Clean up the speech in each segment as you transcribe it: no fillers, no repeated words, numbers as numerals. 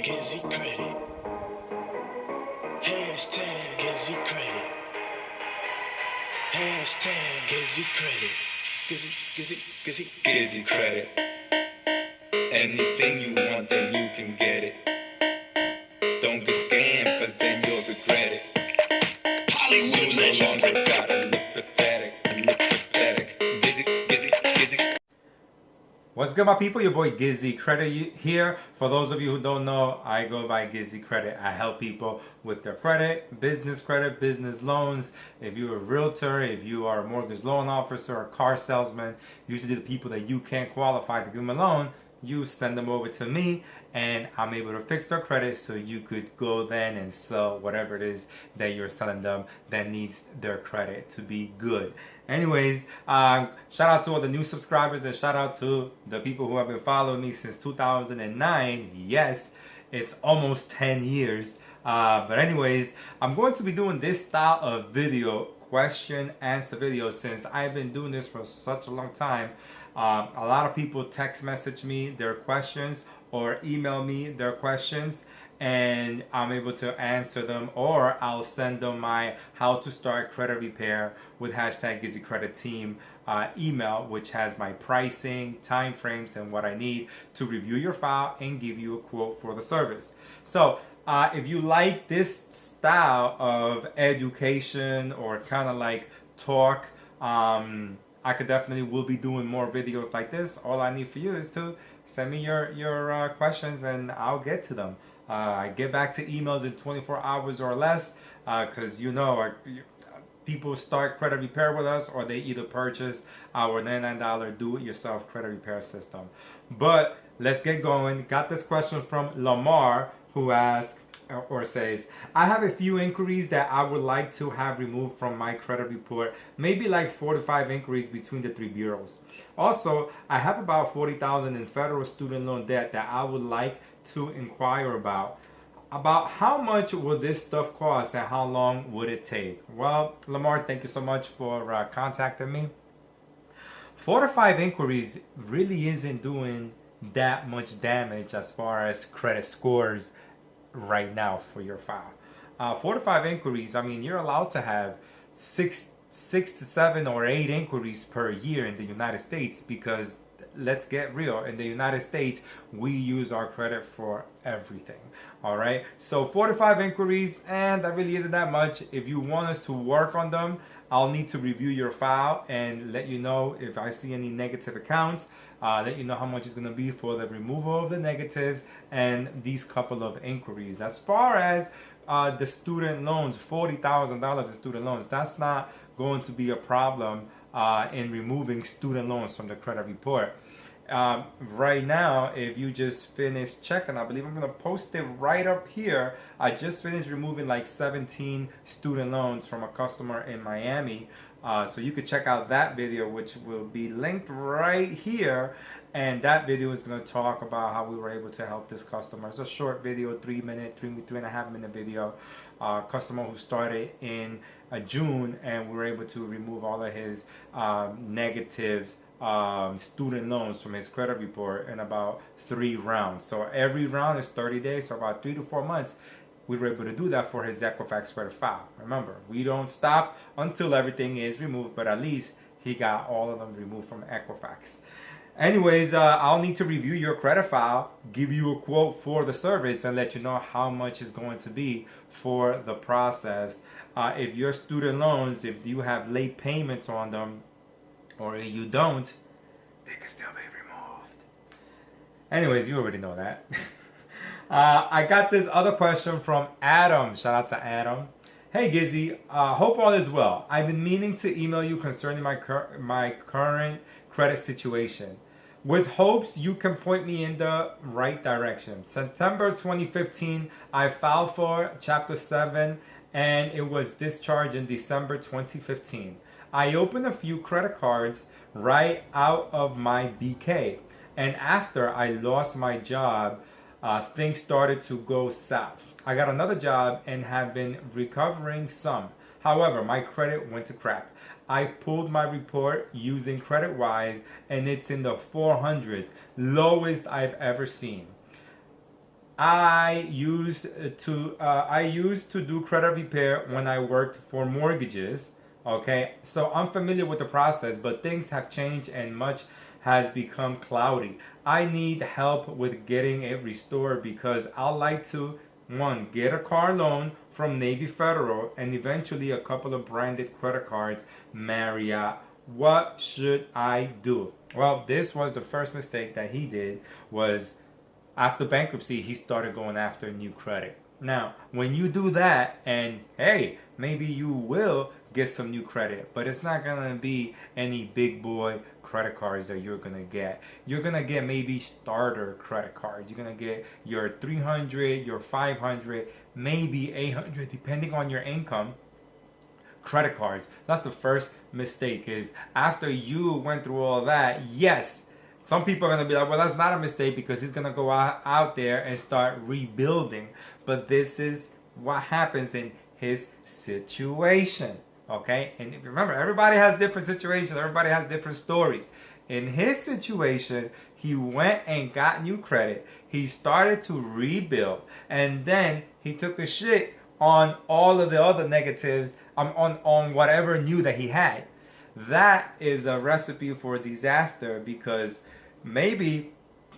GizzyCredit. Hashtag GizzyCredit. Hashtag GizzyCredit. GizzyCredit. Anything you want, then you can get it. Don't be scammed, cause then you'll regret it. Hollywood legend. No longer gotta look pathetic. Gizzy. What's good, my people? Your boy GizzyCredit here. For those of you who don't know, I go by GizzyCredit. I help people with their credit, business loans. If you're a realtor, if you are a mortgage loan officer, or a car salesman, usually the people that you can't qualify to give them a loan, you send them over to me and I'm able to fix their credit so you could go then and sell whatever it is that you're selling them that needs their credit to be good. Anyways, shout out to all the new subscribers and shout out to the people who have been following me since 2009. Yes, it's almost 10 years. But anyways, I'm going to be doing this style of video, question answer video, since I've been doing this for such a long time. A lot of people text message me their questions or email me their questions, and I'm able to answer them, or I'll send them my how to start credit repair with hashtag GizzyCredit team email, which has my pricing, time frames, and what I need to review your file and give you a quote for the service. So if you like this style of education or kind of like talk, I could definitely will be doing more videos like this. All I need for you is to send me your questions and I'll get to them. I get back to emails in 24 hours or less because people start credit repair with us, or they either purchase our $99 do-it-yourself credit repair system. But let's get going. Got this question from Lamar, who asks or says, I have a few inquiries that I would like to have removed from my credit report, maybe like 4 to 5 inquiries between the 3 bureaus. Also, I have about $40,000 in federal student loan debt that I would like to inquire about. About how much will this stuff cost and how long would it take? Well, Lamar, thank you so much for contacting me. 4 to 5 inquiries really isn't doing that much damage as far as credit scores right now for your file. 4 to 5 inquiries, I mean, you're allowed to have 6 to 7 or 8 inquiries per year in the United States, because let's get real, in the United States we use our credit for everything. All right, so 4 to 5 inquiries, and that really isn't that much. If you want us to work on them, I'll need to review your file and let you know if I see any negative accounts, let you know how much it's going to be for the removal of the negatives and these couple of inquiries. As far as the student loans, $40,000 in student loans, that's not going to be a problem in removing student loans from the credit report. Right now, if you just finished checking, I believe I'm going to post it right up here. I just finished removing like 17 student loans from a customer in Miami. So you could check out that video, which will be linked right here. And that video is going to talk about how we were able to help this customer. It's a short video, 3.5 minute video. Customer who started in June, and we were able to remove all of his negative student loans from his credit report in about 3 rounds. So every round is 30 days, so about 3 to 4 months. We were able to do that for his Equifax credit file. Remember, we don't stop until everything is removed, but at least he got all of them removed from Equifax. Anyways, I'll need to review your credit file, give you a quote for the service, and let you know how much it's going to be for the process. If your student loans, if you have late payments on them, or if you don't, they can still be removed. Anyways, you already know that. I got this other question from Adam. Shout out to Adam. Hey Gizzy, hope all is well. I've been meaning to email you concerning my current credit situation, with hopes you can point me in the right direction. September 2015, I filed for Chapter 7 and it was discharged in December 2015. I opened a few credit cards right out of my BK, and after I lost my job, things started to go south. I got another job and have been recovering some. However, my credit went to crap. I pulled my report using CreditWise and it's in the 400s, lowest I've ever seen. I used to do credit repair when I worked for mortgages. Okay, so I'm familiar with the process, but things have changed and much has become cloudy. I need help with getting it restored because I like to, one, get a car loan from Navy Federal and eventually a couple of branded credit cards, Marriott. What should I do? Well, this was the first mistake that he did. Was after bankruptcy, he started going after new credit. Now, when you do that, and hey, maybe you will get some new credit, but it's not gonna be any big boy credit cards that you're gonna get. You're gonna get maybe starter credit cards. You're gonna get your 300, your 500, maybe 800, depending on your income. Credit cards. That's the first mistake. Is after you went through all that, yes, some people are going to be like, well, that's not a mistake because he's going to go out there and start rebuilding. But this is what happens in his situation. Okay? And if you remember, everybody has different situations. Everybody has different stories. In his situation, he went and got new credit. He started to rebuild. And then he took a shit on all of the other negatives, on whatever new that he had. That is a recipe for disaster because maybe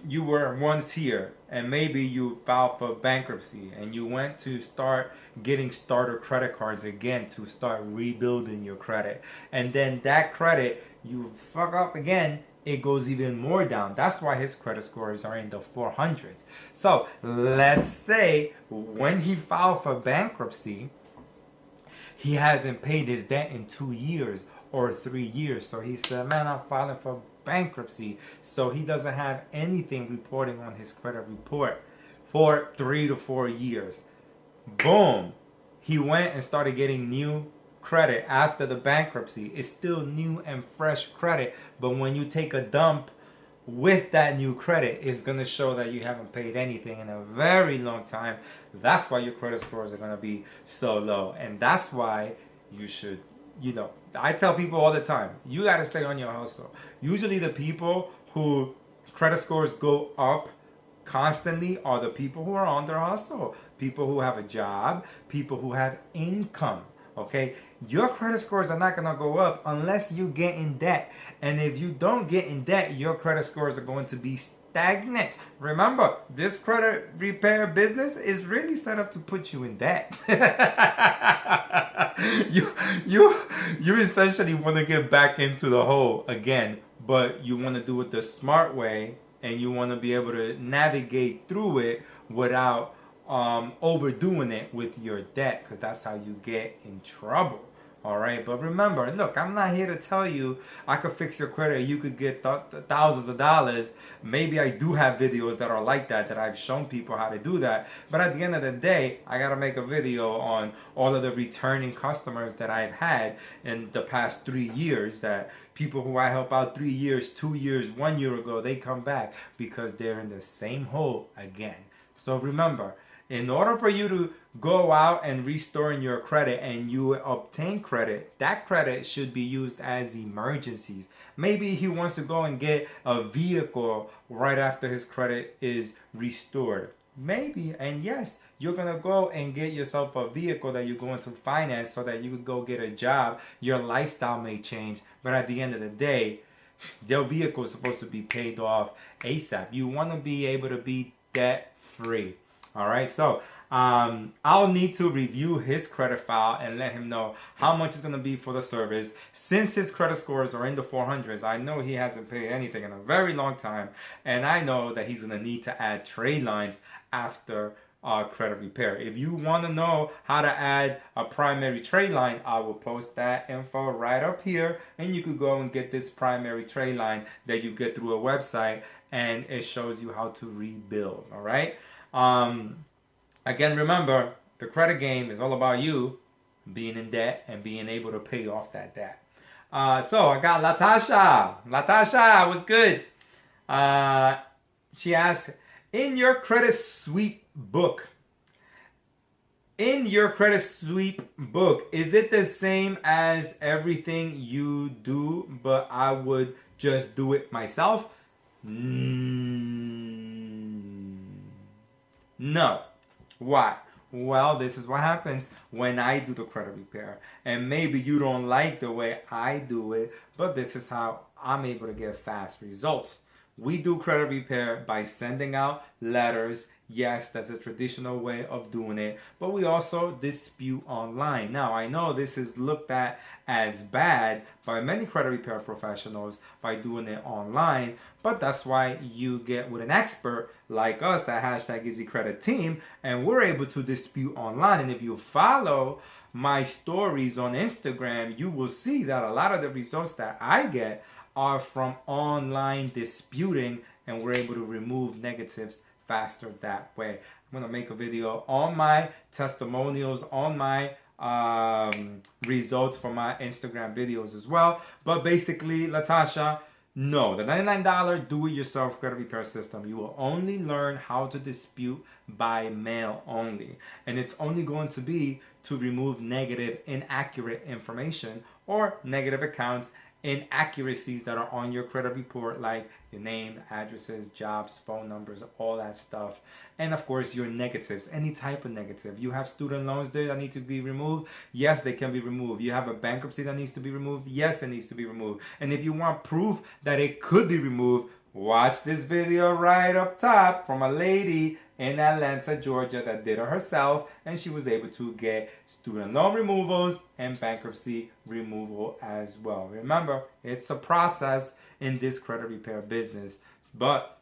you were once here and maybe you filed for bankruptcy and you went to start getting starter credit cards again to start rebuilding your credit. And then that credit, you fuck up again, it goes even more down. That's why his credit scores are in the 400s. So let's say when he filed for bankruptcy, he hadn't paid his debt in 2 years or 3 years. So he said, man, I'm filing for bankruptcy. So he doesn't have anything reporting on his credit report for 3 to 4 years. Boom. He went and started getting new credit after the bankruptcy. It's still new and fresh credit. But when you take a dump with that new credit, it's going to show that you haven't paid anything in a very long time. That's why your credit scores are going to be so low. And that's why you should, I tell people all the time, you got to stay on your hustle. Usually the people who credit scores go up constantly are the people who are on their hustle. People who have a job, people who have income. Okay, your credit scores are not going to go up unless you get in debt. And if you don't get in debt, your credit scores are going to be stagnant. Remember, this credit repair business is really set up to put you in debt. you essentially want to get back into the hole again, but you want to do it the smart way, and you want to be able to navigate through it without overdoing it with your debt, because that's how you get in trouble. All right, but remember, look, I'm not here to tell you I could fix your credit. You could get thousands of dollars. Maybe I do have videos that are like that I've shown people how to do that. But at the end of the day, I gotta make a video on all of the returning customers that I've had in the past 3 years. That people who I help out 3 years, 2 years, 1 year ago, they come back because they're in the same hole again. So remember, in order for you to go out and restore your credit and you obtain credit, that credit should be used as emergencies. Maybe he wants to go and get a vehicle right after his credit is restored. Maybe, and yes, you're going to go and get yourself a vehicle that you're going to finance so that you could go get a job. Your lifestyle may change, but at the end of the day, your vehicle is supposed to be paid off ASAP. You want to be able to be debt free. All right, so I'll need to review his credit file and let him know how much it's going to be for the service. Since his credit scores are in the 400s, I know he hasn't paid anything in a very long time. And I know that he's going to need to add trade lines after credit repair. If you want to know how to add a primary trade line, I will post that info right up here. And you could go and get this primary trade line that you get through a website. And it shows you how to rebuild, all right? Again, remember, the credit game is all about you being in debt and being able to pay off that debt. So I got Latasha. Latasha, what's good? She asked, in your credit sweep book, is it the same as everything you do, but I would just do it myself? No. Why? Well, this is what happens when I do the credit repair. And maybe you don't like the way I do it, but this is how I'm able to get fast results. We do credit repair by sending out letters. Yes, that's a traditional way of doing it, but we also dispute online. Now, I know this is looked at as bad by many credit repair professionals by doing it online, but that's why you get with an expert like us at #GizzyCredit team, and we're able to dispute online. And if you follow my stories on Instagram, you will see that a lot of the results that I get are from online disputing, and we're able to remove negatives faster that way. I'm going to make a video on my testimonials, on my results from my Instagram videos as well. But basically, Latasha, no, the $99 do-it-yourself credit repair system, you will only learn how to dispute by mail only. And it's only going to be to remove negative, inaccurate information or negative accounts, inaccuracies that are on your credit report, like your name, addresses, jobs, phone numbers, all that stuff. And of course, your negatives, any type of negative. You have student loans there that need to be removed. Yes, they can be removed. You have a bankruptcy that needs to be removed. Yes, it needs to be removed. And if you want proof that it could be removed, watch this video right up top from a lady in Atlanta, Georgia that did it herself, and she was able to get student loan removals and bankruptcy removal as well. Remember, it's a process in this credit repair business, but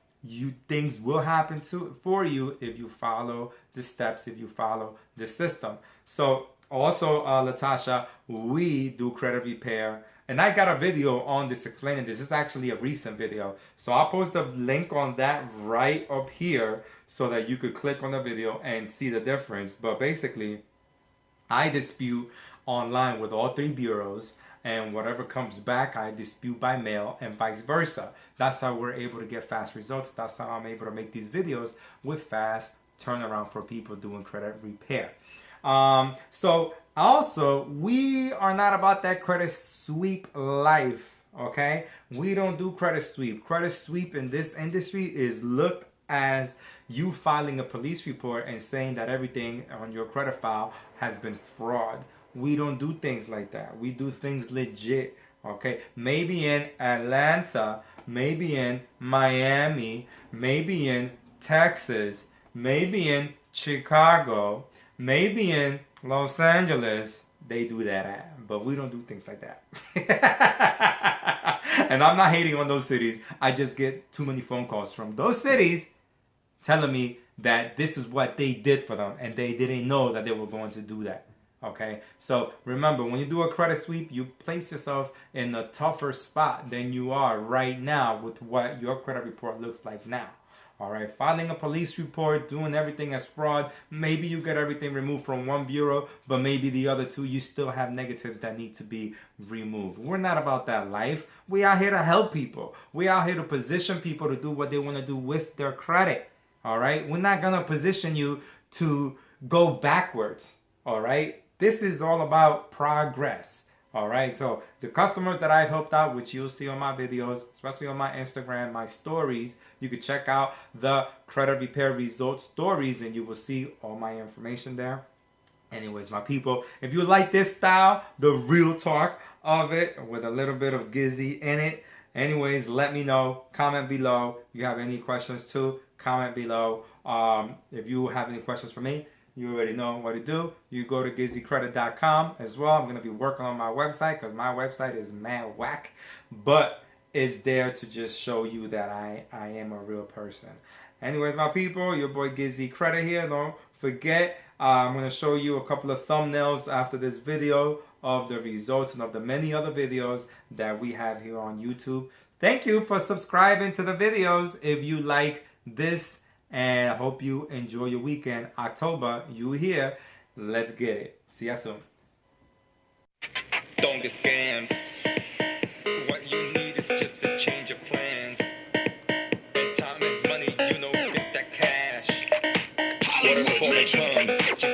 things will happen for you if you follow the steps, if you follow the system. So also, Latasha, we do credit repair. And I got a video on this explaining this. It's actually a recent video. So I'll post a link on that right up here so that you could click on the video and see the difference. But basically, I dispute online with all three bureaus, and whatever comes back, I dispute by mail and vice versa. That's how we're able to get fast results. That's how I'm able to make these videos with fast turnaround for people doing credit repair. So also, we are not about that credit sweep life, okay? We don't do credit sweep. Credit sweep in this industry is looked as you filing a police report and saying that everything on your credit file has been fraud. We don't do things like that. We do things legit, okay? Maybe in Atlanta, maybe in Miami, maybe in Texas, maybe in Chicago, maybe in Los Angeles, they do that at, but we don't do things like that. And I'm not hating on those cities. I just get too many phone calls from those cities telling me that this is what they did for them, and they didn't know that they were going to do that. Okay, so remember, when you do a credit sweep, you place yourself in a tougher spot than you are right now with what your credit report looks like now. All right, filing a police report, doing everything as fraud. Maybe you get everything removed from one bureau, but maybe the other two, you still have negatives that need to be removed. We're not about that life. We are here to help people. We are here to position people to do what they want to do with their credit. All right, we're not going to position you to go backwards. All right, this is all about progress. All right, so the customers that I've helped out, which you'll see on my videos, especially on my Instagram, my stories, you can check out the credit repair results stories and you will see all my information there. Anyways, my people, if you like this style, the real talk of it with a little bit of Gizzy in it, anyways, let me know. Comment below. If you have any questions too, comment below. If you have any questions for me, you already know what to do. You go to GizzyCredit.com as well. I'm going to be working on my website because my website is mad whack. But it's there to just show you that I am a real person. Anyways, my people, your boy GizzyCredit here. Don't forget, I'm going to show you a couple of thumbnails after this video of the results and of the many other videos that we have here on YouTube. Thank you for subscribing to the videos if you like this. And I hope you enjoy your weekend. October, you here. Let's get it. See ya soon. Don't get scammed. What you need is just a change of plans. And time is money, you know, get that cash. Whatever form it comes, just